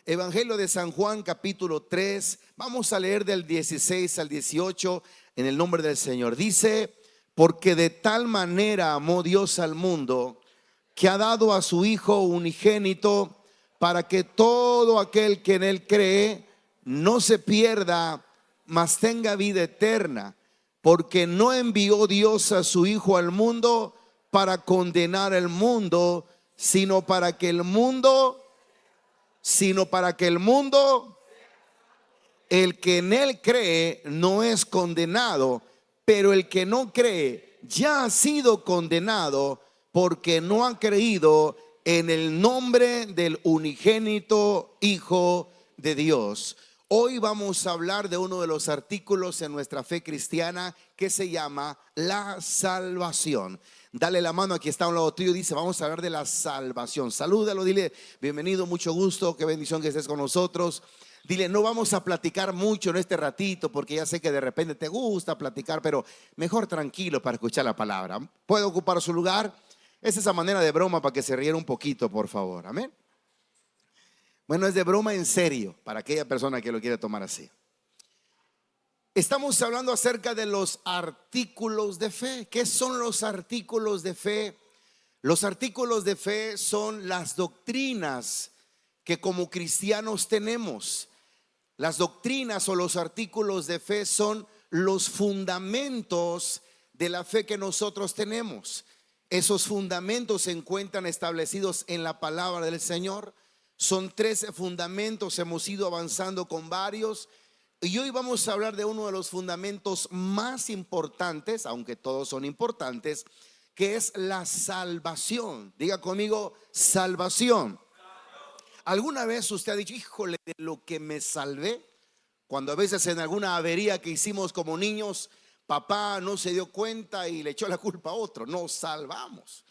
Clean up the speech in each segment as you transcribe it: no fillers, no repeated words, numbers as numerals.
Evangelio de San Juan, capítulo 3. Vamos a leer del 16 al 18 en el nombre del Señor. Dice: porque de tal manera amó Dios al mundo, que ha dado a su Hijo unigénito, para que todo aquel que en él cree no se pierda, mas tenga vida eterna. Porque no envió Dios a su Hijo al mundo para condenar al mundo, sino para que el mundo, el que en él cree no es condenado, pero el que no cree ya ha sido condenado, porque no ha creído en el nombre del unigénito Hijo de Dios. Hoy vamos a hablar de uno de los artículos en nuestra fe cristiana que se llama la salvación. Dale la mano, aquí está a un lado tuyo, dice: vamos a hablar de la salvación. Salúdalo, dile: bienvenido, mucho gusto, qué bendición que estés con nosotros. Dile: no vamos a platicar mucho en este ratito, porque ya sé que de repente te gusta platicar, pero mejor tranquilo para escuchar la palabra. ¿Puede ocupar su lugar? Es esa manera de broma para que se riera un poquito, por favor. Amén. Bueno, es de broma en serio para aquella persona que lo quiere tomar así. Estamos hablando acerca de los artículos de fe. ¿Qué son los artículos de fe? Los artículos de fe son las doctrinas que como cristianos tenemos. Las doctrinas o los artículos de fe son los fundamentos de la fe que nosotros tenemos. Esos fundamentos se encuentran establecidos en la palabra del Señor. Son 13 fundamentos, hemos ido avanzando con varios. Y hoy vamos a hablar de uno de los fundamentos más importantes, aunque todos son importantes, que es la salvación. Diga conmigo: salvación. ¿Alguna vez usted ha dicho: híjole, de lo que me salvé? Cuando a veces en alguna avería que hicimos como niños, papá no se dio cuenta y le echó la culpa a otro. Nos salvamos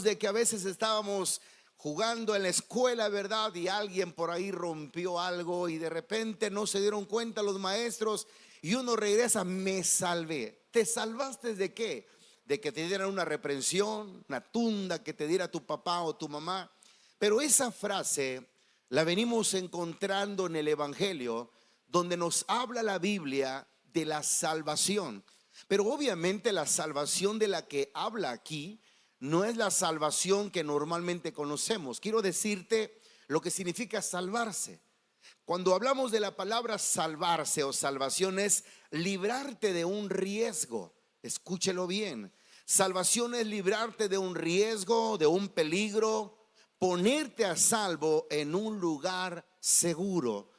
de que a veces estábamos jugando en la escuela, ¿verdad? Y alguien por ahí rompió algo y de repente no se dieron cuenta los maestros y uno regresa: me salvé. ¿Te salvaste de qué? De que te dieran una reprensión, una tunda que te diera tu papá o tu mamá. Pero esa frase la venimos encontrando en el Evangelio, donde nos habla la Biblia de la salvación. Pero obviamente la salvación de la que habla aquí no es la salvación que normalmente conocemos. Quiero decirte lo que significa salvarse. Cuando hablamos de la palabra salvarse o salvación, es librarte de un riesgo. Escúchelo bien. Salvación es librarte de un riesgo, de un peligro, ponerte a salvo en un lugar seguro.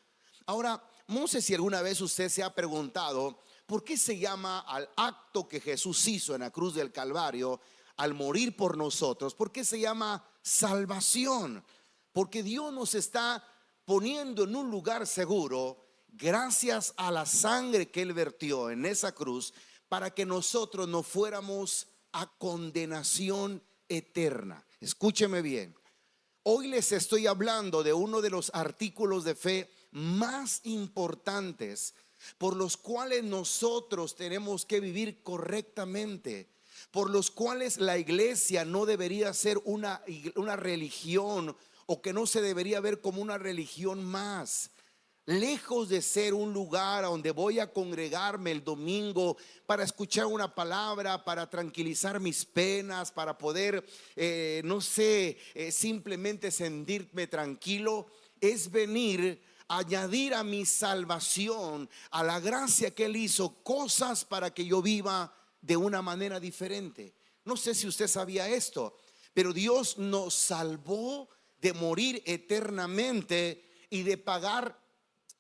Ahora, no sé si alguna vez usted se ha preguntado por qué se llama al acto que Jesús hizo en la cruz del Calvario, al morir por nosotros, ¿por qué se llama salvación? Porque Dios nos está poniendo en un lugar seguro gracias a la sangre que Él vertió en esa cruz, para que nosotros no fuéramos a condenación eterna. Escúcheme bien. Hoy les estoy hablando de uno de los artículos de fe más importantes por los cuales nosotros tenemos que vivir correctamente, por los cuales la iglesia no debería ser una religión, o que no se debería ver como una religión más. Lejos de ser un lugar a donde voy a congregarme el domingo para escuchar una palabra, para tranquilizar mis penas, para poder, simplemente sentirme tranquilo, es venir a añadir a mi salvación, a la gracia que Él hizo, cosas para que yo viva de una manera diferente. No sé si usted sabía esto, pero Dios nos salvó de morir eternamente y de pagar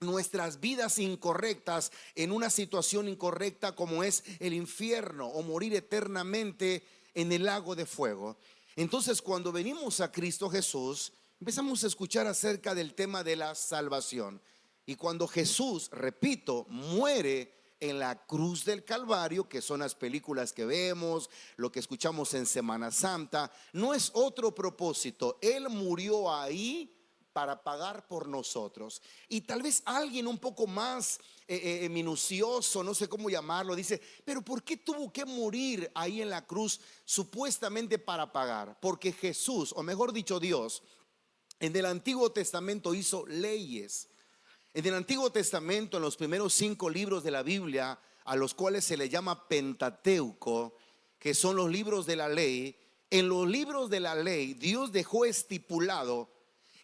nuestras vidas incorrectas en una situación incorrecta como es el infierno, o morir eternamente en el lago de fuego. Entonces, cuando venimos a Cristo Jesús, empezamos a escuchar acerca del tema de la salvación. Y cuando Jesús, repito, muere en la cruz del Calvario, que son las películas que vemos, lo que escuchamos en Semana Santa, no es otro propósito. Él murió ahí para pagar por nosotros. Y tal vez alguien un poco más minucioso, no sé cómo llamarlo, dice: pero ¿por qué tuvo que morir ahí en la cruz supuestamente para pagar? Porque Jesús, o mejor dicho Dios, En el Antiguo Testamento hizo leyes. En el Antiguo Testamento, en los primeros 5 libros de la Biblia, a los cuales se le llama Pentateuco, que son los libros de la ley, en los libros de la ley Dios dejó estipulado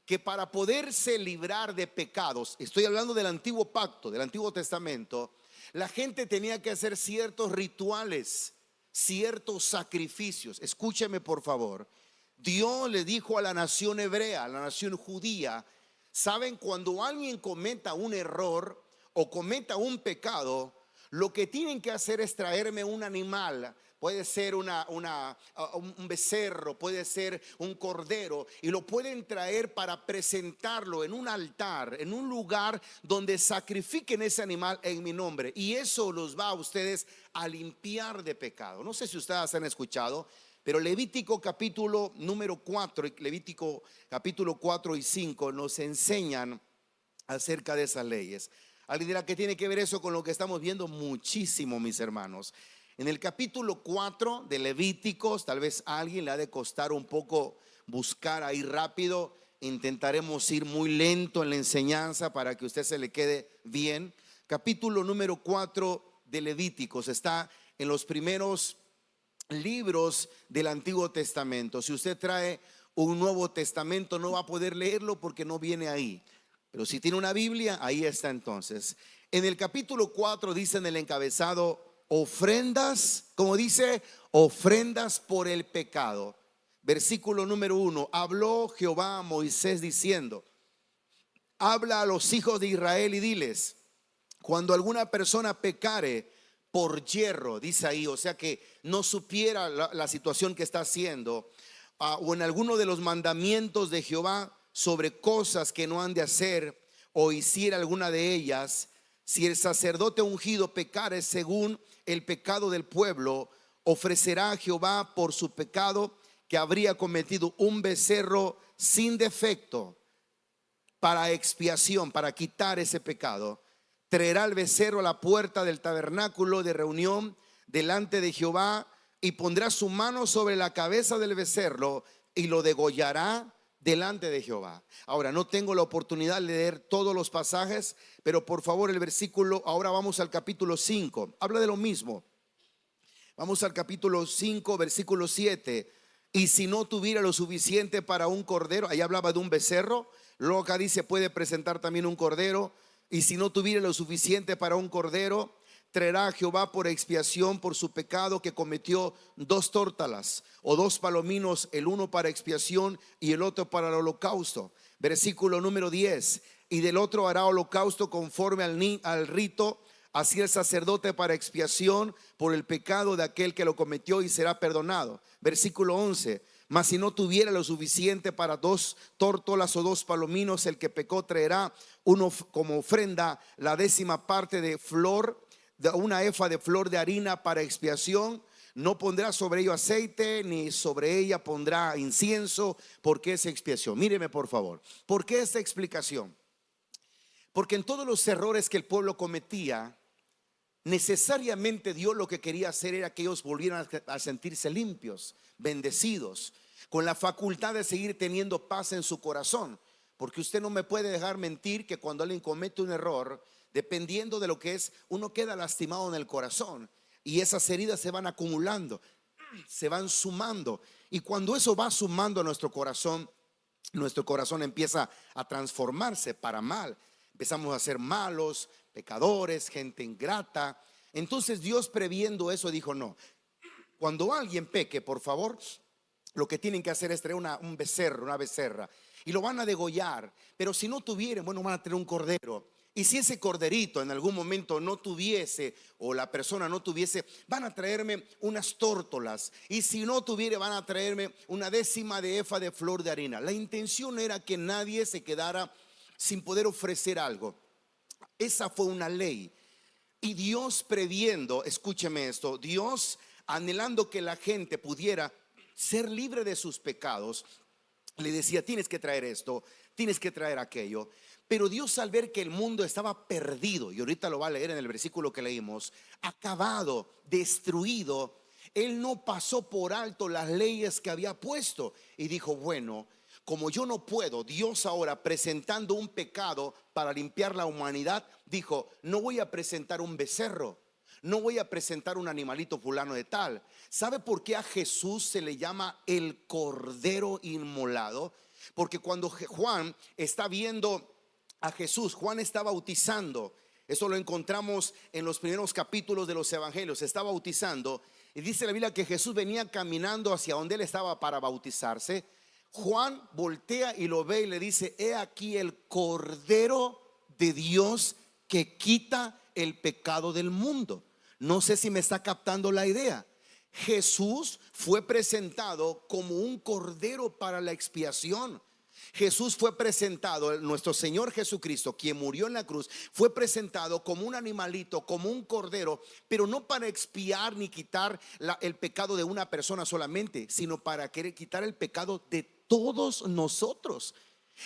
que para poderse librar de pecados, estoy hablando del antiguo pacto, del Antiguo Testamento, la gente tenía que hacer ciertos rituales, ciertos sacrificios. Escúcheme por favor. Dios le dijo a la nación hebrea, a la nación judía: saben, cuando alguien cometa un error o cometa un pecado, lo que tienen que hacer es traerme un animal. Puede ser un becerro, puede ser un cordero, y lo pueden traer para presentarlo en un altar, en un lugar donde sacrifiquen ese animal en mi nombre, y eso los va a ustedes a limpiar de pecado. No sé si ustedes han escuchado, pero Levítico capítulo número 4, Levítico capítulo 4 y 5 nos enseñan acerca de esas leyes. Alguien dirá: ¿qué tiene que ver eso con lo que estamos viendo? Muchísimo, mis hermanos. En el capítulo 4 de Levíticos, tal vez a alguien le ha de costar un poco buscar ahí rápido. Intentaremos ir muy lento en la enseñanza para que usted se le quede bien. Capítulo número 4 de Levíticos está en los primeros libros del Antiguo Testamento. Si usted trae un Nuevo Testamento, no va a poder leerlo porque no viene ahí, pero si tiene una Biblia, ahí está. Entonces, en el capítulo 4 dice en el encabezado: ofrendas, como dice, ofrendas por el pecado. Versículo número 1: habló Jehová a Moisés diciendo: habla a los hijos de Israel y diles, cuando alguna persona pecare por yerro, dice ahí, o sea que no supiera la situación que está haciendo, o en alguno de los mandamientos de Jehová sobre cosas que no han de hacer, o hiciera alguna de ellas, si el sacerdote ungido pecare según el pecado del pueblo, ofrecerá a Jehová por su pecado que habría cometido un becerro sin defecto para expiación, para quitar ese pecado. Traerá el becerro a la puerta del tabernáculo de reunión delante de Jehová, y pondrá su mano sobre la cabeza del becerro y lo degollará delante de Jehová. Ahora, no tengo la oportunidad de leer todos los pasajes, pero por favor el versículo, ahora vamos al capítulo 5, habla de lo mismo. Vamos al capítulo 5, versículo 7. Y si no tuviera lo suficiente para un cordero, ahí hablaba de un becerro, luego acá dice puede presentar también un cordero. Y si no tuviera lo suficiente para un cordero, traerá a Jehová por expiación por su pecado que cometió 2 tórtalas o 2 palominos, el uno para expiación y el otro para el holocausto. Versículo número 10: y del otro hará holocausto conforme al rito, así el sacerdote para expiación por el pecado de aquel que lo cometió, y será perdonado. Versículo 11: mas si no tuviera lo suficiente para 2 tórtolas o 2 palominos, el que pecó traerá uno como ofrenda la 10ª parte de flor, de una efa de flor de harina para expiación. No pondrá sobre ello aceite, ni sobre ella pondrá incienso, porque es expiación. Míreme por favor, ¿por qué esta explicación? Porque en todos los errores que el pueblo cometía, necesariamente Dios lo que quería hacer era que ellos volvieran a sentirse limpios, bendecidos, con la facultad de seguir teniendo paz en su corazón. Porque usted no me puede dejar mentir que cuando alguien comete un error, dependiendo de lo que es, uno queda lastimado en el corazón, y esas heridas se van acumulando, se van sumando, y cuando eso va sumando a nuestro corazón empieza a transformarse para mal. Empezamos a ser malos, pecadores, gente ingrata. Entonces Dios, previendo eso, dijo: no, cuando alguien peque, por favor, lo que tienen que hacer es traer un becerro, una becerra, y lo van a degollar. Pero si no tuvieran, bueno, van a tener un cordero. Y si ese corderito en algún momento no tuviese, o la persona no tuviese, van a traerme unas tórtolas. Y si no tuviere, van a traerme una 10ª de efa de flor de harina. La intención era que nadie se quedara sin poder ofrecer algo. Esa fue una ley. Y Dios, previendo, escúcheme esto, Dios anhelando que la gente pudiera ser libre de sus pecados, le decía: tienes que traer esto, tienes que traer aquello. Pero Dios, al ver que el mundo estaba perdido, y ahorita lo va a leer en el versículo que leímos, acabado, destruido, Él no pasó por alto las leyes que había puesto, y dijo: bueno, como yo no puedo, Dios ahora presentando un pecado para limpiar la humanidad, dijo, no voy a presentar un becerro, no voy a presentar un animalito fulano de tal. ¿Sabe por qué a Jesús se le llama el Cordero Inmolado? Porque cuando Juan está viendo a Jesús, Juan está bautizando. Eso lo encontramos en los primeros capítulos de los evangelios. Está bautizando y dice la Biblia que Jesús venía caminando hacia donde él estaba para bautizarse. Juan voltea y lo ve y le dice: he aquí el Cordero de Dios que quita el pecado del mundo. No sé si me está captando la idea. Jesús fue presentado como un cordero para la expiación. Jesús fue presentado, nuestro Señor Jesucristo, quien murió en la cruz, fue presentado como un animalito, como un cordero, pero no para expiar ni quitar el pecado de una persona solamente, sino para quitar el pecado de todos nosotros.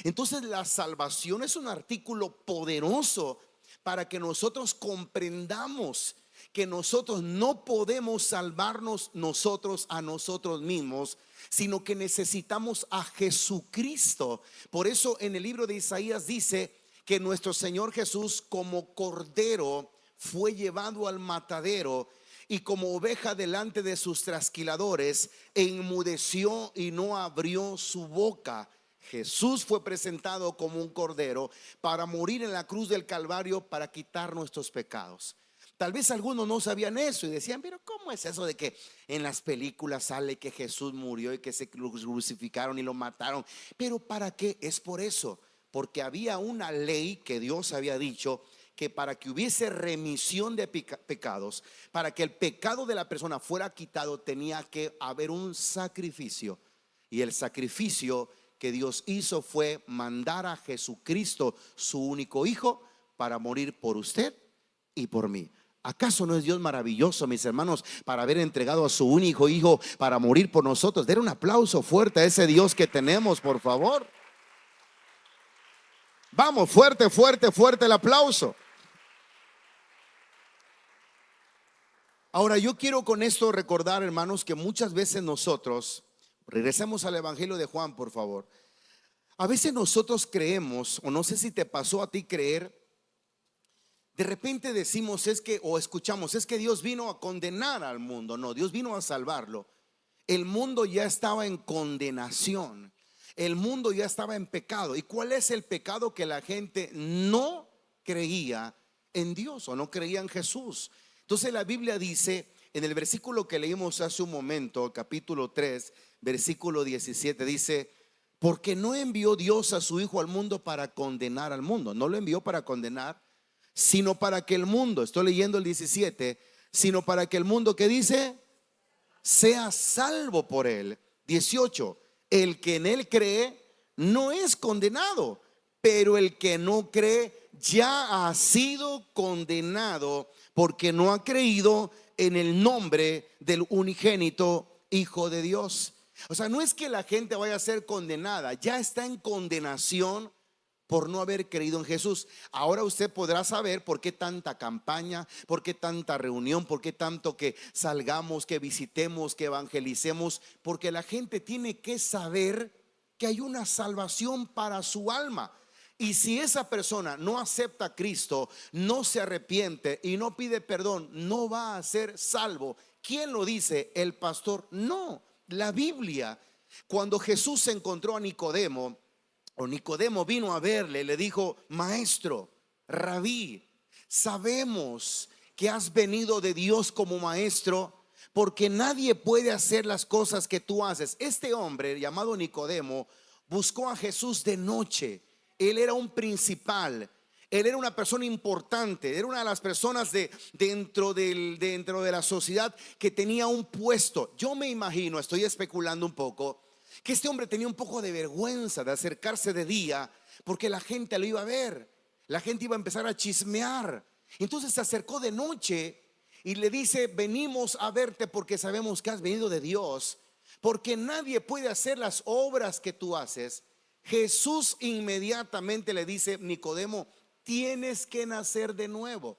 Entonces la salvación es un artículo poderoso para que nosotros comprendamos que nosotros no podemos salvarnos nosotros a nosotros mismos, sino que necesitamos a Jesucristo. Por eso en el libro de Isaías dice que nuestro Señor Jesús como cordero fue llevado al matadero, y como oveja delante de sus trasquiladores enmudeció y no abrió su boca. Jesús fue presentado como un cordero para morir en la cruz del Calvario para quitar nuestros pecados. Tal vez algunos no sabían eso y decían: pero ¿cómo es eso de que en las películas sale que Jesús murió y que se crucificaron y lo mataron? Pero ¿para qué? Es por eso, porque había una ley que Dios había dicho que para que hubiese remisión de pecados, para que el pecado de la persona fuera quitado, tenía que haber un sacrificio. Y el sacrificio que Dios hizo fue mandar a Jesucristo, su único hijo, para morir por usted y por mí. ¿Acaso no es Dios maravilloso, mis hermanos, para haber entregado a su único hijo para morir por nosotros? Den un aplauso fuerte a ese Dios que tenemos, por favor. Vamos, fuerte, fuerte, fuerte el aplauso. Ahora yo quiero con esto recordar, hermanos, que muchas veces nosotros, regresemos al Evangelio de Juan, por favor. A veces nosotros creemos, o no sé si te pasó a ti creer, de repente decimos es que, o escuchamos, es que Dios vino a condenar al mundo. No, Dios vino a salvarlo. El mundo ya estaba en condenación. El mundo ya estaba en pecado. ¿Y cuál es el pecado? Que la gente no creía en Dios o no creía en Jesús. Entonces la Biblia dice en el versículo que leímos hace un momento, capítulo 3, versículo 17, dice: porque no envió Dios a su Hijo al mundo para condenar al mundo. No lo envió para condenar, sino para que el mundo, estoy leyendo el 17, sino para que el mundo, ¿qué dice? Sea salvo por él. 18, el que en él cree no es condenado, pero el que no cree ya ha sido condenado, porque no ha creído en el nombre del unigénito Hijo de Dios. O sea, no es que la gente vaya a ser condenada, ya está en condenación por no haber creído en Jesús. Ahora usted podrá saber por qué tanta campaña, por qué tanta reunión, por qué tanto que salgamos, que visitemos, que evangelicemos, porque la gente tiene que saber que hay una salvación para su alma. Y si esa persona no acepta a Cristo, no se arrepiente y no pide perdón, no va a ser salvo. ¿Quién lo dice? ¿El pastor? No, la Biblia. Cuando Jesús se encontró a Nicodemo, o Nicodemo vino a verle, le dijo: maestro, rabí, sabemos que has venido de Dios como maestro, porque nadie puede hacer las cosas que tú haces. Este hombre llamado Nicodemo buscó a Jesús de noche. Él era un principal, él era una persona importante, era una de las personas dentro de la sociedad que tenía un puesto. Yo me imagino, estoy especulando un poco, que este hombre tenía un poco de vergüenza de acercarse de día, porque la gente lo iba a ver, la gente iba a empezar a chismear. Entonces se acercó de noche y le dice: venimos a verte porque sabemos que has venido de Dios, porque nadie puede hacer las obras que tú haces. Jesús inmediatamente le dice: Nicodemo, tienes que nacer de nuevo,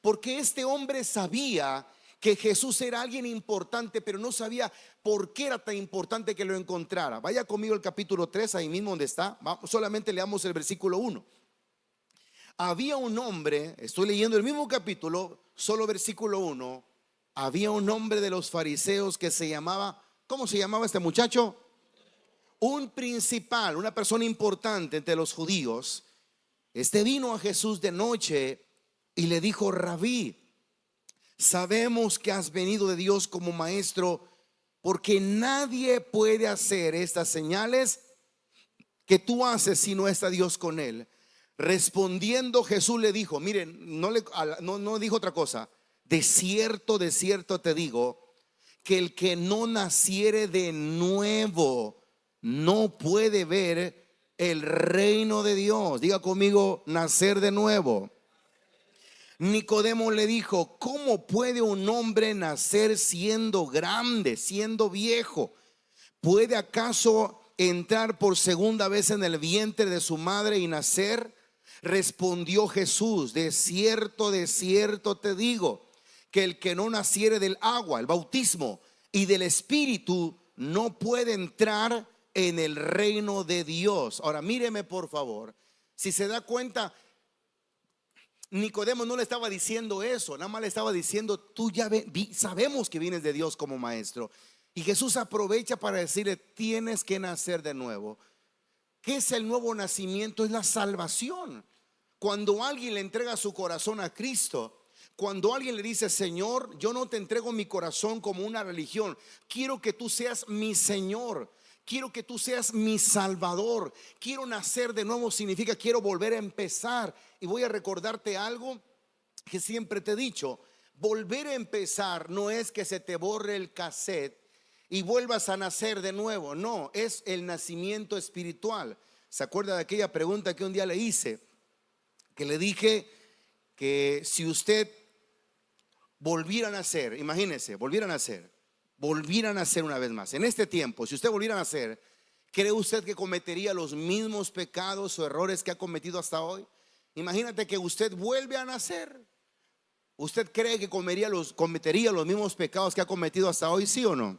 porque este hombre sabía que Jesús era alguien importante, pero no sabía por qué era tan importante que lo encontrara. Vaya conmigo al capítulo 3, ahí mismo donde está. Solamente leamos el versículo 1. Había un hombre, estoy leyendo el mismo capítulo, solo versículo 1. Había un hombre de los fariseos que se llamaba, ¿cómo se llamaba este muchacho? Un principal, una persona importante entre los judíos. Este vino a Jesús de noche y le dijo: Rabí, sabemos que has venido de Dios como maestro, porque nadie puede hacer estas señales que tú haces si no está Dios con él. Respondiendo Jesús le dijo, miren, no dijo otra cosa: de cierto te digo, que el que no naciere de nuevo no puede ver el reino de Dios. Diga conmigo: nacer de nuevo. Nicodemo le dijo: ¿cómo puede un hombre nacer siendo grande, siendo viejo? ¿Puede acaso entrar por segunda vez en el vientre de su madre y nacer? Respondió Jesús: de cierto te digo, que el que no naciere del agua, el bautismo, y del Espíritu, no puede entrar en el reino de Dios. Ahora míreme por favor. Si se da cuenta, Nicodemo no le estaba diciendo eso, nada más le estaba diciendo: tú ya sabemos que vienes de Dios como maestro. Y Jesús aprovecha para decirle: tienes que nacer de nuevo. ¿Qué es el nuevo nacimiento? Es la salvación. Cuando alguien le entrega su corazón a Cristo, cuando alguien le dice: Señor, yo no te entrego mi corazón como una religión, quiero que tú seas mi Señor, quiero que tú seas mi Salvador, quiero nacer de nuevo, significa quiero volver a empezar. Y voy a recordarte algo que siempre te he dicho: volver a empezar no es que se te borre el cassette y vuelvas a nacer de nuevo. No, es el nacimiento espiritual. ¿Se acuerda de aquella pregunta que un día le hice? Que le dije que si usted volviera a nacer, imagínese, volviera a nacer una vez más, en este tiempo, si usted volviera a nacer, ¿cree usted que cometería los mismos pecados o errores que ha cometido hasta hoy? Imagínate que usted vuelve a nacer. ¿Usted cree que cometería los mismos pecados que ha cometido hasta hoy, sí o no?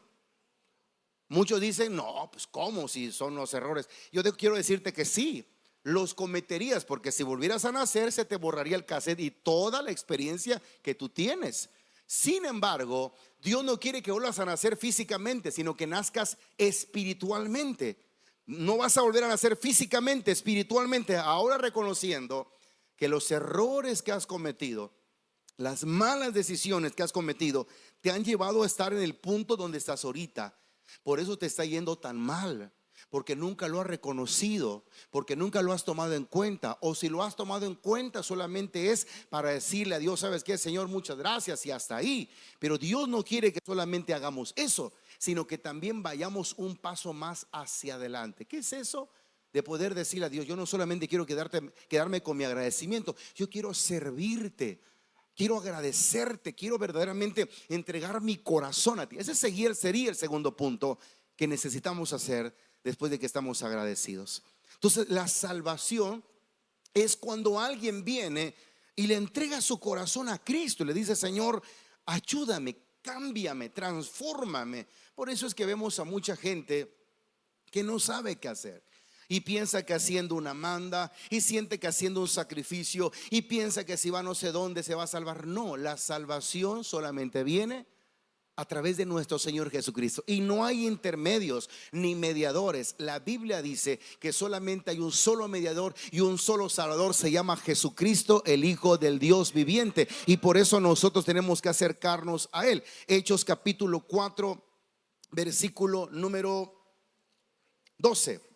Muchos dicen: no, pues ¿cómo si son los errores? Yo quiero decirte que sí, los cometerías, porque si volvieras a nacer se te borraría el cassette y toda la experiencia que tú tienes. Sin embargo, Dios no quiere que vuelvas a nacer físicamente, sino que nazcas espiritualmente. No vas a volver a nacer físicamente, espiritualmente, ahora reconociendo que los errores que has cometido, las malas decisiones que has cometido, te han llevado a estar en el punto donde estás ahorita. Por eso te está yendo tan mal, porque nunca lo has reconocido, porque nunca lo has tomado en cuenta. O si lo has tomado en cuenta, solamente es para decirle a Dios: ¿sabes qué, Señor? Muchas gracias, y hasta ahí. Pero Dios no quiere que solamente hagamos eso, sino que también vayamos un paso más hacia adelante. ¿Qué es eso? De poder decirle a Dios: yo no solamente quiero quedarme con mi agradecimiento, yo quiero servirte, quiero agradecerte, quiero verdaderamente entregar mi corazón a ti. Ese sería el segundo punto que necesitamos hacer después de que estamos agradecidos. Entonces, la salvación es cuando alguien viene y le entrega su corazón a Cristo y le dice: Señor, ayúdame, cámbiame, transfórmame. Por eso es que vemos a mucha gente que no sabe qué hacer y piensa que haciendo una manda, y siente que haciendo un sacrificio, y piensa que si va no sé dónde se va a salvar. No, la salvación solamente viene a través de nuestro Señor Jesucristo, y no hay intermedios ni mediadores. La Biblia dice que solamente hay un solo mediador y un solo Salvador, se llama Jesucristo, el Hijo del Dios viviente, y por eso nosotros tenemos que acercarnos a Él. Hechos capítulo 4 versículo número 12.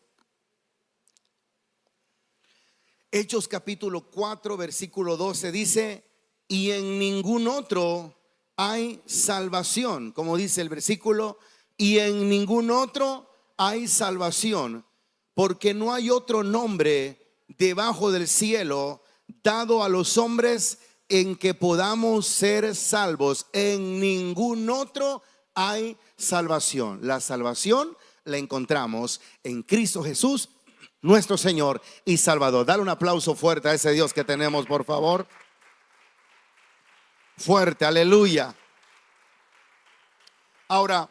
Hechos capítulo 4 versículo 12 dice: y en ningún otro hay salvación. Como dice el versículo: y en ningún otro hay salvación, porque no hay otro nombre debajo del cielo dado a los hombres en que podamos ser salvos. En ningún otro hay salvación. La salvación la encontramos en Cristo Jesús, nuestro Señor y Salvador. Dale un aplauso fuerte a ese Dios que tenemos, por favor. Fuerte, aleluya. Ahora,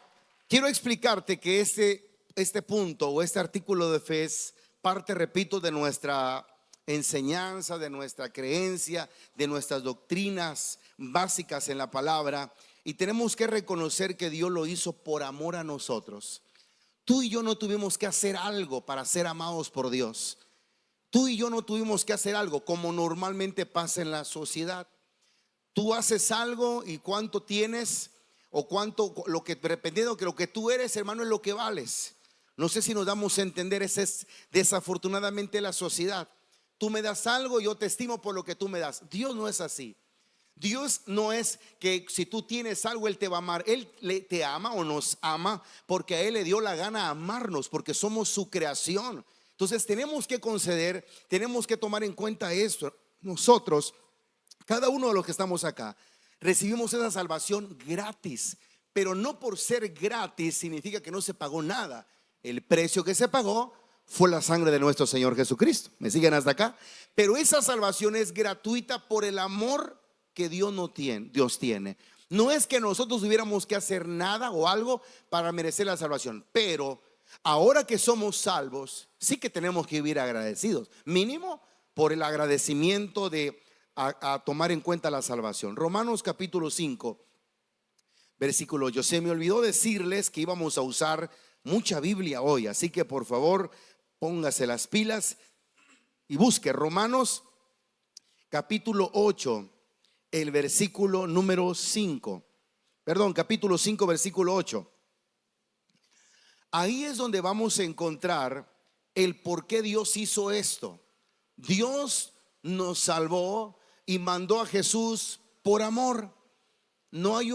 quiero explicarte que este punto o este artículo de fe es parte, repito, de nuestra enseñanza, de nuestra creencia, de nuestras doctrinas básicas en la palabra. Y tenemos que reconocer que Dios lo hizo por amor a nosotros. Tú y yo no tuvimos que hacer algo para ser amados por Dios. Tú y yo no tuvimos que hacer algo como normalmente pasa en la sociedad. Tú haces algo y cuánto tienes o cuánto, lo que, dependiendo de lo que tú eres, hermano, es lo que vales. No sé si nos damos a entender, esa es desafortunadamente la sociedad. Tú me das algo, yo te estimo por lo que tú me das. Dios no es así. Dios no es que si tú tienes algo Él te va a amar. Él te ama o nos ama porque a Él le dio la gana amarnos, porque somos su creación. Entonces tenemos que conceder, tenemos que tomar en cuenta esto. Nosotros, cada uno de los que estamos acá, recibimos esa salvación gratis. Pero no por ser gratis significa que no se pagó nada. El precio que se pagó fue la sangre de nuestro Señor Jesucristo. ¿Me siguen hasta acá? Pero esa salvación es gratuita por el amor que Dios tiene. No es que nosotros tuviéramos que hacer nada o algo para merecer la salvación. Pero ahora que somos salvos, sí que tenemos que vivir agradecidos. Mínimo por el agradecimiento de a tomar en cuenta la salvación. Romanos capítulo 5, versículo 8. Se me olvidó decirles que íbamos a usar mucha Biblia hoy, así que por favor póngase las pilas y busque Romanos capítulo 8, el versículo número 5. Perdón, capítulo 5, versículo 8. Ahí es donde vamos a encontrar el por qué Dios hizo esto. Dios nos salvó y mandó a Jesús por amor. No hay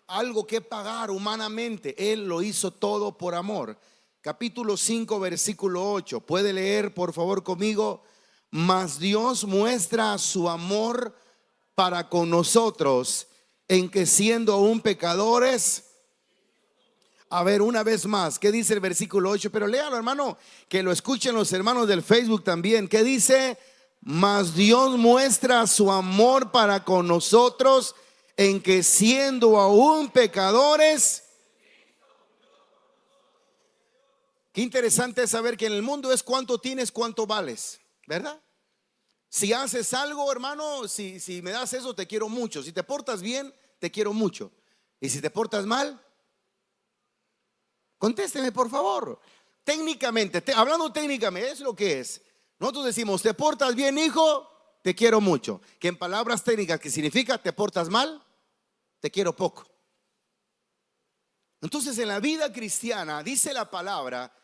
algo que pagar humanamente. Él lo hizo todo por amor. Capítulo 5, versículo 8. ¿Puede leer por favor conmigo? Mas Dios muestra su amor para con nosotros en que siendo aún pecadores. A ver, una vez más, ¿qué dice el versículo 8? Pero léalo, hermano, que lo escuchen los hermanos del Facebook también. ¿Qué dice? Mas Dios muestra su amor para con nosotros en que siendo aún pecadores. Qué interesante es saber que en el mundo es cuánto tienes, cuánto vales, ¿verdad? Si haces algo, hermano, si me das eso, te quiero mucho. Si te portas bien, te quiero mucho. Y si te portas mal, contésteme por favor. Técnicamente, hablando técnicamente, es lo que es. Nosotros decimos, te portas bien, hijo, te quiero mucho. Que en palabras técnicas, ¿qué significa? Te portas mal, te quiero poco. Entonces en la vida cristiana, dice la palabra,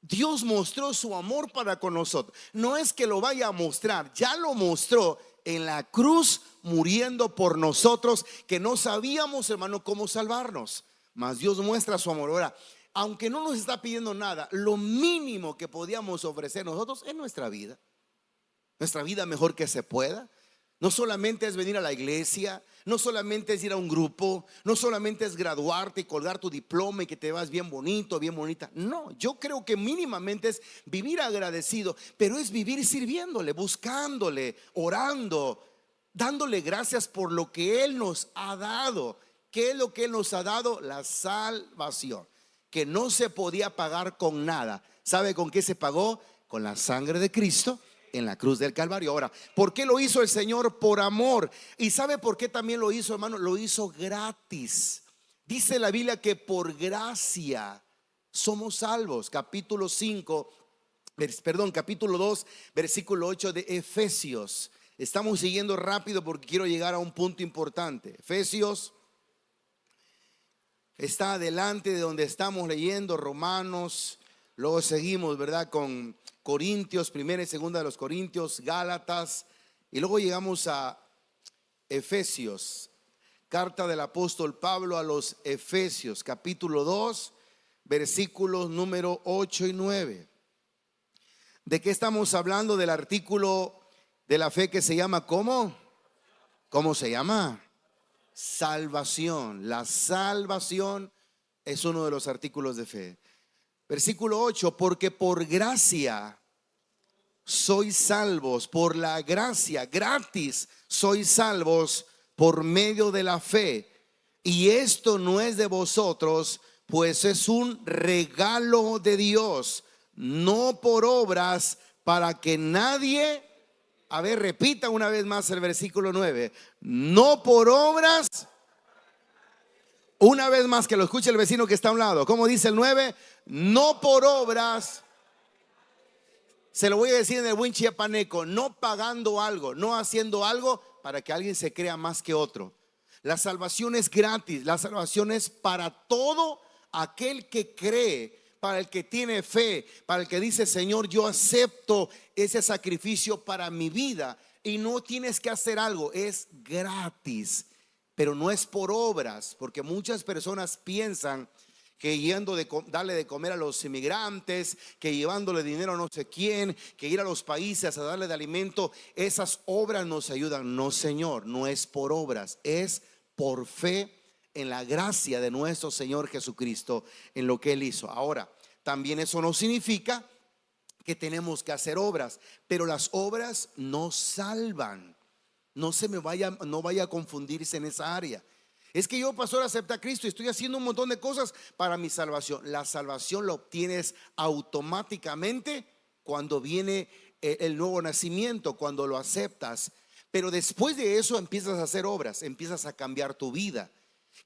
Dios mostró su amor para con nosotros. No es que lo vaya a mostrar, ya lo mostró en la cruz, muriendo por nosotros, que no sabíamos, hermano, cómo salvarnos. Mas Dios muestra su amor. Ahora, aunque no nos está pidiendo nada, lo mínimo que podíamos ofrecer nosotros es nuestra vida mejor que se pueda. No solamente es venir a la iglesia, no solamente es ir a un grupo, no solamente es graduarte y colgar tu diploma y que te vas bien bonito, bien bonita. No, yo creo que mínimamente es vivir agradecido, pero es vivir sirviéndole, buscándole, orando, dándole gracias por lo que Él nos ha dado. ¿Qué es lo que Él nos ha dado? La salvación, que no se podía pagar con nada. ¿Sabe con qué se pagó? Con la sangre de Cristo en la cruz del Calvario. Ahora, ¿por qué lo hizo el Señor? Por amor. ¿Y sabe por qué también lo hizo, hermano? Lo hizo gratis. Dice la Biblia que por gracia somos salvos. Capítulo 2, versículo 8 de Efesios. Estamos siguiendo rápido porque quiero llegar a un punto importante. Efesios está adelante de donde estamos leyendo Romanos. Luego seguimos, ¿verdad? Con Corintios, primera y segunda de los Corintios, Gálatas. Y luego llegamos a Efesios. Carta del apóstol Pablo a los Efesios, capítulo 2, versículos número 8 y 9. ¿De qué estamos hablando? Del artículo de la fe que se llama ¿cómo? ¿Cómo se llama? Salvación. La salvación es uno de los artículos de fe. Versículo 8, porque por gracia sois salvos, por la gracia, gratis sois salvos por medio de la fe. Y esto no es de vosotros, pues es un regalo de Dios, no por obras, para que nadie, a ver, repita una vez más el versículo 9, no por obras, una vez más que lo escuche el vecino que está a un lado. ¿Cómo dice el 9? No por obras. Se lo voy a decir en el buen chiapaneco, no pagando algo, no haciendo algo para que alguien se crea más que otro. La salvación es gratis, la salvación es para todo aquel que cree, para el que tiene fe, para el que dice: Señor, yo acepto ese sacrificio para mi vida. Y no tienes que hacer algo, es gratis, pero no es por obras, porque muchas personas piensan que yendo darle de comer a los inmigrantes, que llevándole dinero a no sé quién, que ir a los países a darle de alimento, esas obras nos ayudan. No, Señor, no es por obras, es por fe en la gracia de nuestro Señor Jesucristo, en lo que Él hizo. Ahora, también eso no significa que tenemos que hacer obras, pero las obras no salvan. No vaya a confundirse en esa área. Es que yo, pastor, acepta a Cristo y estoy haciendo un montón de cosas para mi salvación. La salvación la obtienes automáticamente cuando viene el nuevo nacimiento, cuando lo aceptas. Pero después de eso empiezas a hacer obras, empiezas a cambiar tu vida.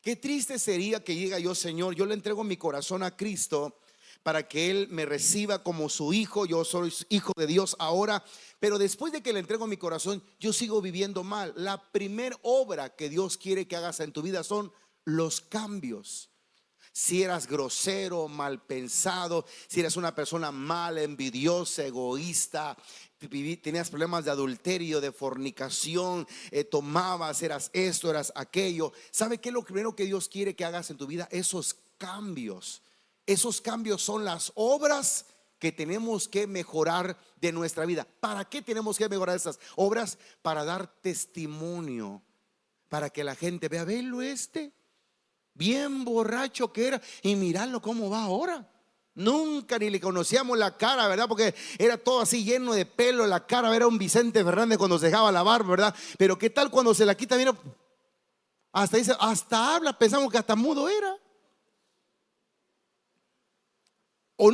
Qué triste sería que diga yo: Señor, yo le entrego mi corazón a Cristo para que Él me reciba como su hijo. Yo soy hijo de Dios ahora, pero después de que le entrego mi corazón, yo sigo viviendo mal. La primer obra que Dios quiere que hagas en tu vida son los cambios. Si eras grosero, mal pensado, si eras una persona mala, envidiosa, egoísta, tenías problemas de adulterio, de fornicación, tomabas, eras esto, eras aquello. ¿Sabe qué es lo primero que Dios quiere que hagas en tu vida? Esos cambios. Esos cambios son las obras que tenemos que mejorar de nuestra vida. ¿Para qué tenemos que mejorar esas obras? Para dar testimonio, para que la gente vea: velo bien borracho que era, y mirarlo cómo va ahora. Nunca ni le conocíamos la cara, ¿verdad? Porque era todo así lleno de pelo, la cara era un Vicente Fernández cuando se dejaba la barba, ¿verdad? Pero qué tal cuando se la quita, mira, hasta dice, hasta habla, pensamos que hasta mudo era. O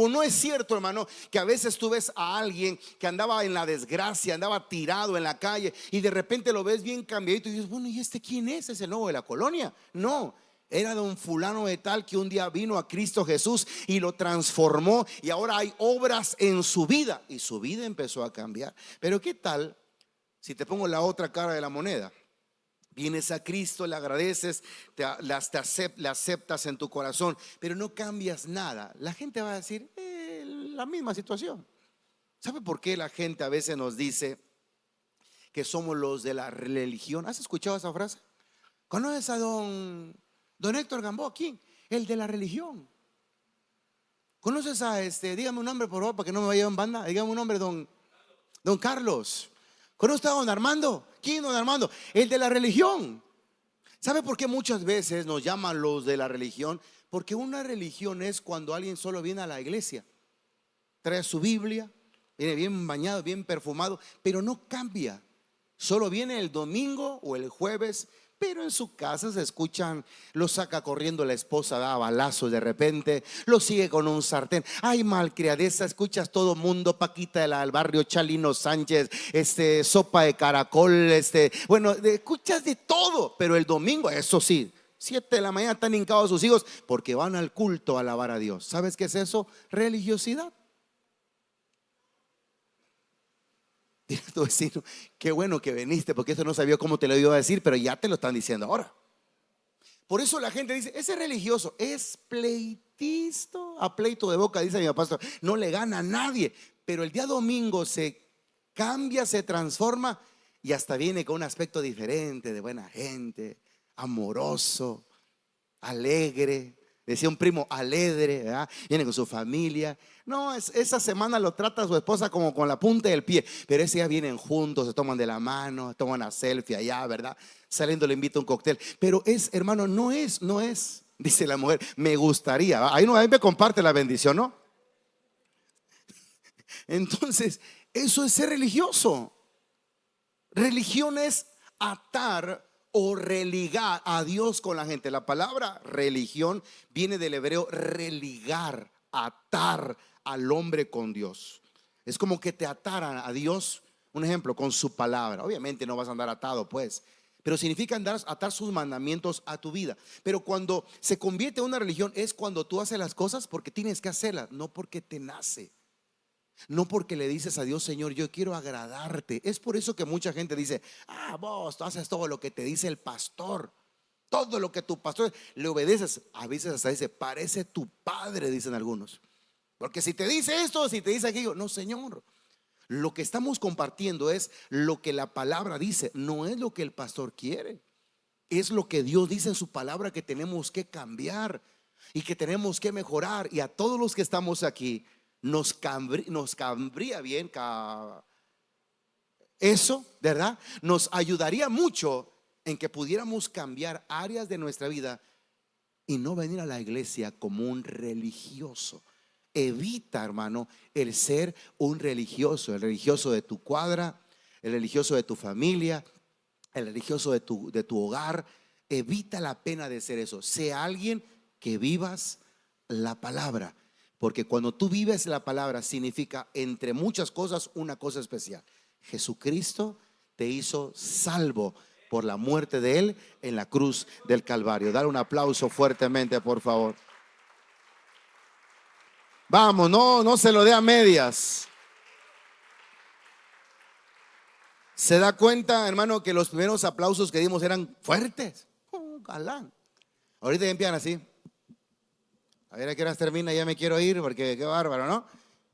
no es cierto, hermano, que a veces tú ves a alguien que andaba en la desgracia, andaba tirado en la calle, y de repente lo ves bien cambiadito y dices: bueno, ¿y este quién es? ¿Es el nuevo de la colonia? No, era de un fulano de tal que un día vino a Cristo Jesús y lo transformó, y ahora hay obras en su vida, y su vida empezó a cambiar. Pero ¿qué tal si te pongo la otra cara de la moneda? Vienes a Cristo, le agradeces, le aceptas en tu corazón, pero no cambias nada. La gente va a decir: la misma situación. ¿Sabe por qué la gente a veces nos dice que somos los de la religión? ¿Has escuchado esa frase? ¿Conoces a don Héctor Gamboa? ¿Quién? El de la religión. ¿Conoces a dígame un nombre, por favor, para que no me vaya en banda? Dígame un nombre, don Carlos. ¿Conoces a don Armando? ¿Quién, don Armando? El de la religión. ¿Sabe por qué muchas veces nos llaman los de la religión? Porque una religión es cuando alguien solo viene a la iglesia, trae su Biblia, viene bien bañado, bien perfumado, pero no cambia. Solo viene el domingo o el jueves, pero en su casa se escuchan, lo saca corriendo la esposa, da balazos de repente, lo sigue con un sartén. Ay, malcriadeza, escuchas todo mundo: Paquita del barrio, Chalino Sánchez, sopa de caracol, bueno, escuchas de todo. Pero el domingo, eso sí, 7 de la mañana están hincados sus hijos porque van al culto a alabar a Dios. ¿Sabes qué es eso? Religiosidad. Dile a tu vecino: qué bueno que viniste, porque esto no sabía cómo te lo iba a decir, pero ya te lo están diciendo ahora. Por eso la gente dice: ese religioso es pleitisto, a pleito de boca, dice mi pastor, no le gana a nadie. Pero el día domingo se cambia, se transforma, y hasta viene con un aspecto diferente, de buena gente, amoroso, alegre. Decía un primo, alegre, ¿verdad? Viene con su familia. No, esa semana lo trata a su esposa como con la punta del pie, pero ese día vienen juntos, se toman de la mano, toman una selfie allá, ¿verdad? Saliendo le invita un cóctel. Pero hermano, no es, dice la mujer, me gustaría, ¿va? Ahí me comparte la bendición, ¿no? Entonces, eso es ser religioso. Religión es atar o religar a Dios con la gente. La palabra religión viene del hebreo religar, atar al hombre con Dios. Es como que te ataran a Dios, un ejemplo, con su palabra. Obviamente no vas a andar atado, pues, pero significa atar sus mandamientos a tu vida. Pero cuando se convierte en una religión es cuando tú haces las cosas porque tienes que hacerlas, no porque te nace. No porque le dices a Dios, Señor, yo quiero agradarte. Es por eso que mucha gente dice, vos tú haces todo lo que te dice el pastor, todo lo que tu pastor le obedeces. A veces hasta dice, parece tu padre, dicen algunos. Porque si te dice esto, si te dice aquello, no, Señor. Lo que estamos compartiendo es lo que la palabra dice, no es lo que el pastor quiere. Es lo que Dios dice en su palabra que tenemos que cambiar y que tenemos que mejorar. Y a todos los que estamos aquí nos cambría bien eso, ¿verdad? Nos ayudaría mucho en que pudiéramos cambiar áreas de nuestra vida y no venir a la iglesia como un religioso. Evita, hermano, el ser un religioso, el religioso de tu cuadra, el religioso de tu familia, el religioso de tu hogar. Evita la pena de ser eso. Sea alguien que vivas la palabra. Porque cuando tú vives la palabra significa, entre muchas cosas, una cosa especial. Jesucristo te hizo salvo por la muerte de Él en la cruz del Calvario. Dale un aplauso fuertemente, por favor. Vamos, no se lo dé a medias. Se da cuenta, hermano, que los primeros aplausos que dimos eran fuertes. Galán. Ahorita ya empiezan así. A ver a qué horas termina, ya me quiero ir porque qué bárbaro, ¿no?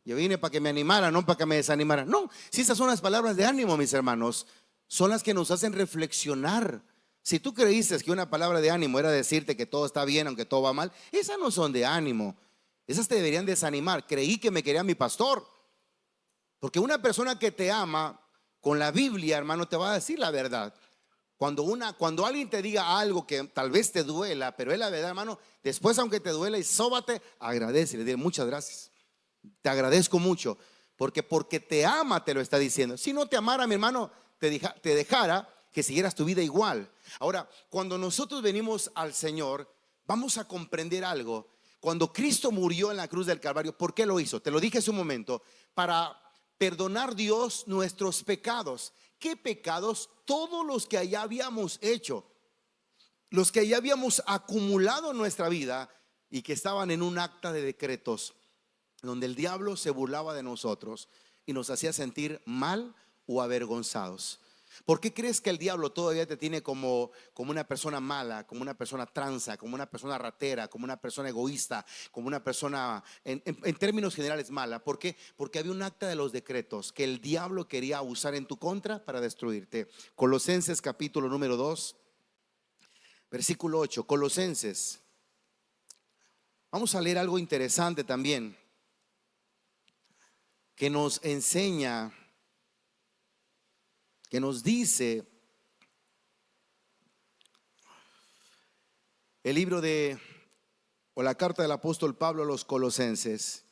Yo vine para que me animara, no para que me desanimara. No, si esas son las palabras de ánimo, mis hermanos, son las que nos hacen reflexionar. Si tú creíste que una palabra de ánimo era decirte que todo está bien aunque todo va mal, esas no son de ánimo. Esas te deberían desanimar. Creí que me quería mi pastor. Porque una persona que te ama con la Biblia, hermano, te va a decir la verdad. Cuando alguien te diga algo que tal vez te duela, pero es la verdad, hermano, después aunque te duela y sóbate, agradece, le digo muchas gracias. Te agradezco mucho, porque te ama te lo está diciendo. Si no te amara, mi hermano, te dejara que siguieras tu vida igual. Ahora, cuando nosotros venimos al Señor, vamos a comprender algo. Cuando Cristo murió en la cruz del Calvario, ¿por qué lo hizo? Te lo dije hace un momento, para perdonar Dios nuestros pecados. ¿Qué pecados? Todos los que allá habíamos hecho, los que ya habíamos acumulado en nuestra vida y que estaban en un acta de decretos donde el diablo se burlaba de nosotros y nos hacía sentir mal o avergonzados. ¿Por qué crees que el diablo todavía te tiene como una persona mala, como una persona tranza, como una persona ratera, como una persona egoísta, como una persona en términos generales mala? ¿Por qué? Porque había un acta de los decretos que el diablo quería usar en tu contra para destruirte. Colosenses capítulo número 2, versículo 8. Colosenses. Vamos a leer algo interesante también que nos enseña, que nos dice el libro o la carta del apóstol Pablo a los Colosenses.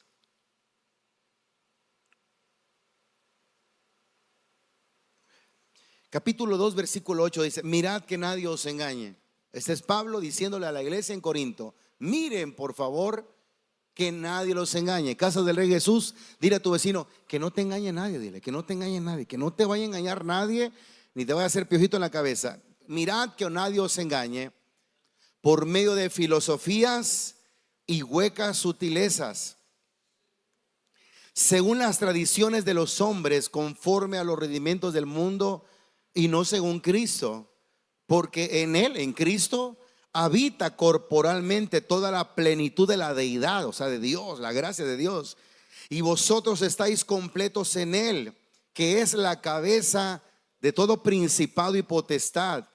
Capítulo 2, versículo 8 dice: mirad que nadie os engañe. Este es Pablo diciéndole a la iglesia en Corinto: miren por favor que nadie los engañe. Casa del Rey Jesús, dile a tu vecino que no te engañe nadie, dile que no te engañe nadie, que no te vaya a engañar nadie, ni te vaya a hacer piojito en la cabeza. Mirad que nadie os engañe por medio de filosofías y huecas sutilezas, según las tradiciones de los hombres, conforme a los rudimentos del mundo y no según Cristo, porque en él, en Cristo, habita corporalmente toda la plenitud de la deidad, o sea, de Dios, la gracia de Dios. Y vosotros estáis completos en él, que es la cabeza de todo principado y potestad.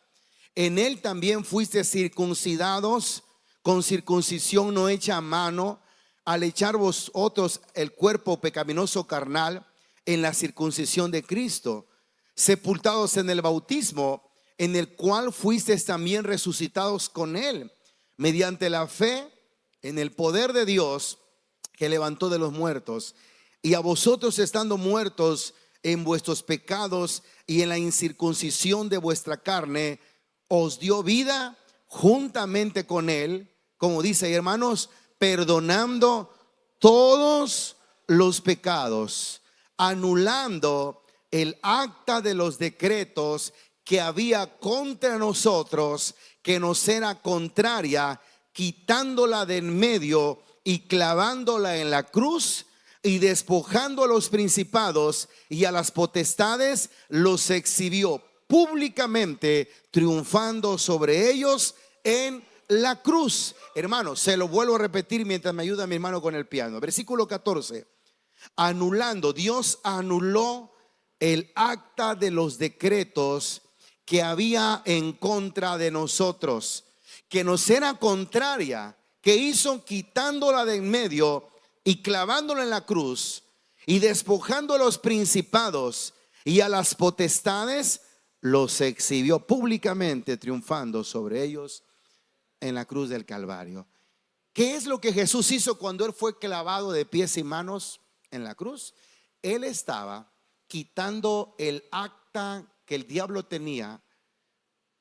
En él también fuiste circuncidados con circuncisión no hecha a mano, al echar vosotros el cuerpo pecaminoso carnal en la circuncisión de Cristo, sepultados en el bautismo, en el cual fuisteis también resucitados con él, mediante la fe en el poder de Dios que levantó de los muertos. Y a vosotros, estando muertos en vuestros pecados y en la incircuncisión de vuestra carne, os dio vida juntamente con Él, como dice ahí, hermanos, perdonando todos los pecados, anulando el acta de los decretos que había contra nosotros, que nos era contraria, quitándola de en medio y clavándola en la cruz, y despojando a los principados y a las potestades, los exhibió públicamente, triunfando sobre ellos en la cruz. Hermano, se lo vuelvo a repetir mientras me ayuda mi hermano con el piano. Versículo 14. Anulando, Dios anuló el acta de los decretos que había en contra de nosotros, que nos era contraria, que hizo quitándola de en medio y clavándola en la cruz, y despojando a los principados y a las potestades, los exhibió públicamente, triunfando sobre ellos en la cruz del Calvario. ¿Qué es lo que Jesús hizo cuando Él fue clavado de pies y manos en la cruz? Él estaba quitando el acta que el diablo tenía,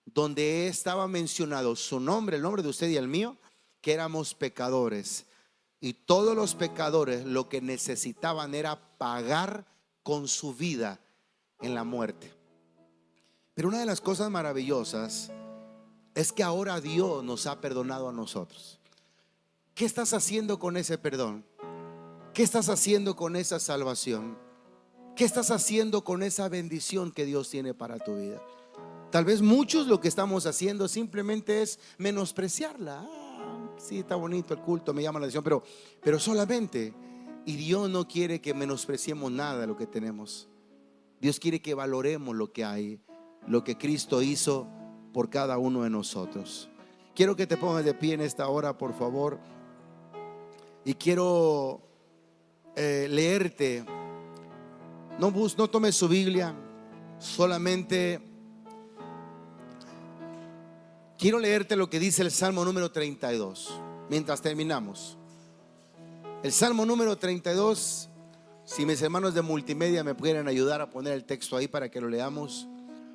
donde estaba mencionado su nombre, el nombre de usted y el mío, que éramos pecadores. Y todos los pecadores lo que necesitaban era pagar con su vida en la muerte. Pero una de las cosas maravillosas es que ahora Dios nos ha perdonado a nosotros. ¿Qué estás haciendo con ese perdón? ¿Qué estás haciendo con esa salvación? ¿Qué estás haciendo con esa bendición que Dios tiene para tu vida? Tal vez muchos lo que estamos haciendo simplemente es menospreciarla. Sí, está bonito el culto, me llama la atención, pero solamente. Y Dios no quiere que menospreciemos nada de lo que tenemos. Dios quiere que valoremos lo que hay, lo que Cristo hizo por cada uno de nosotros. Quiero que te pongas de pie en esta hora, por favor. Y quiero leerte. No tomes su Biblia, solamente quiero leerte lo que dice el Salmo número 32 mientras terminamos. El Salmo número 32, si mis hermanos de multimedia me pueden ayudar a poner el texto ahí para que lo leamos.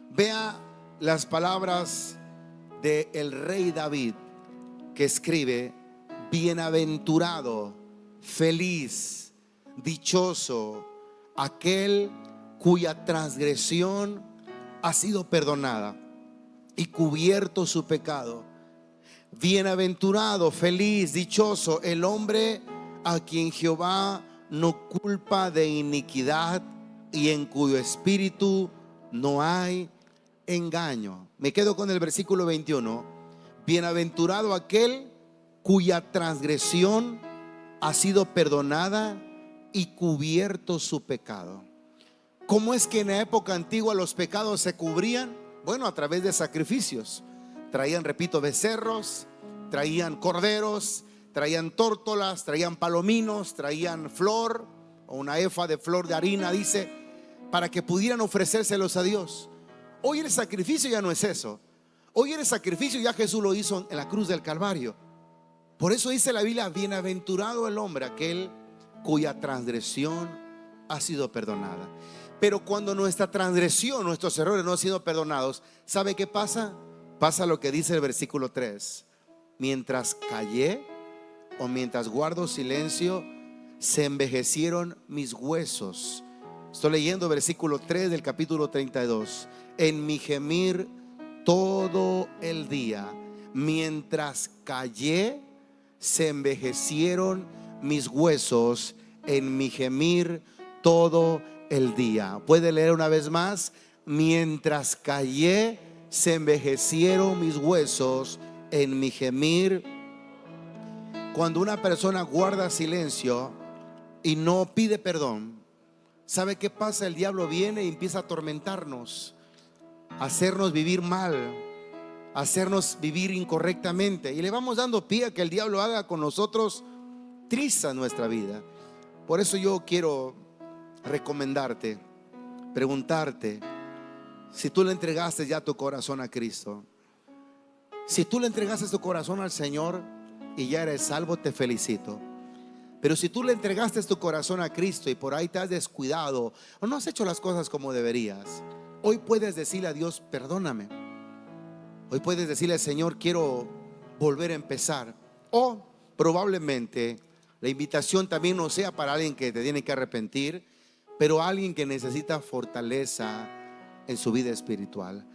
Vea las palabras del rey David, que escribe: bienaventurado, feliz, dichoso aquel cuya transgresión ha sido perdonada y cubierto su pecado. Bienaventurado, feliz, dichoso el hombre a quien Jehová no culpa de iniquidad y en cuyo espíritu no hay engaño. Me quedo con el versículo 21. Bienaventurado aquel cuya transgresión ha sido perdonada y cubierto su pecado. ¿Cómo es que en la época antigua los pecados se cubrían? Bueno, a través de sacrificios. Traían, repito, becerros, traían corderos, traían tórtolas, traían palominos, traían flor o una efa de flor de harina, dice, para que pudieran ofrecérselos a Dios. Hoy el sacrificio ya no es eso. Hoy el sacrificio ya Jesús lo hizo en la cruz del Calvario. Por eso dice la Biblia: bienaventurado el hombre aquel cuya transgresión ha sido perdonada. Pero cuando nuestra transgresión, nuestros errores no han sido perdonados, ¿sabe qué pasa? Pasa lo que dice el versículo 3. Mientras callé, o mientras guardo silencio, se envejecieron mis huesos. Estoy leyendo versículo 3 del capítulo 32. En mi gemir todo el día, mientras callé, se envejecieron mis huesos en mi gemir todo el día. ¿Puede leer una vez más? Mientras callé, se envejecieron mis huesos en mi gemir. Cuando una persona guarda silencio y no pide perdón, ¿sabe qué pasa? El diablo viene y empieza a atormentarnos, a hacernos vivir mal, a hacernos vivir incorrectamente, y le vamos dando pie a que el diablo haga con nosotros triza nuestra vida. Por eso yo quiero recomendarte, preguntarte, si tú le entregaste ya tu corazón a Cristo. Si tú le entregaste tu corazón al Señor y ya eres salvo, te felicito. Pero si tú le entregaste tu corazón a Cristo y por ahí te has descuidado o no has hecho las cosas como deberías, hoy puedes decirle a Dios: perdóname. Hoy puedes decirle al Señor, quiero volver a empezar. O probablemente la invitación también no sea para alguien que te tiene que arrepentir, pero alguien que necesita fortaleza en su vida espiritual.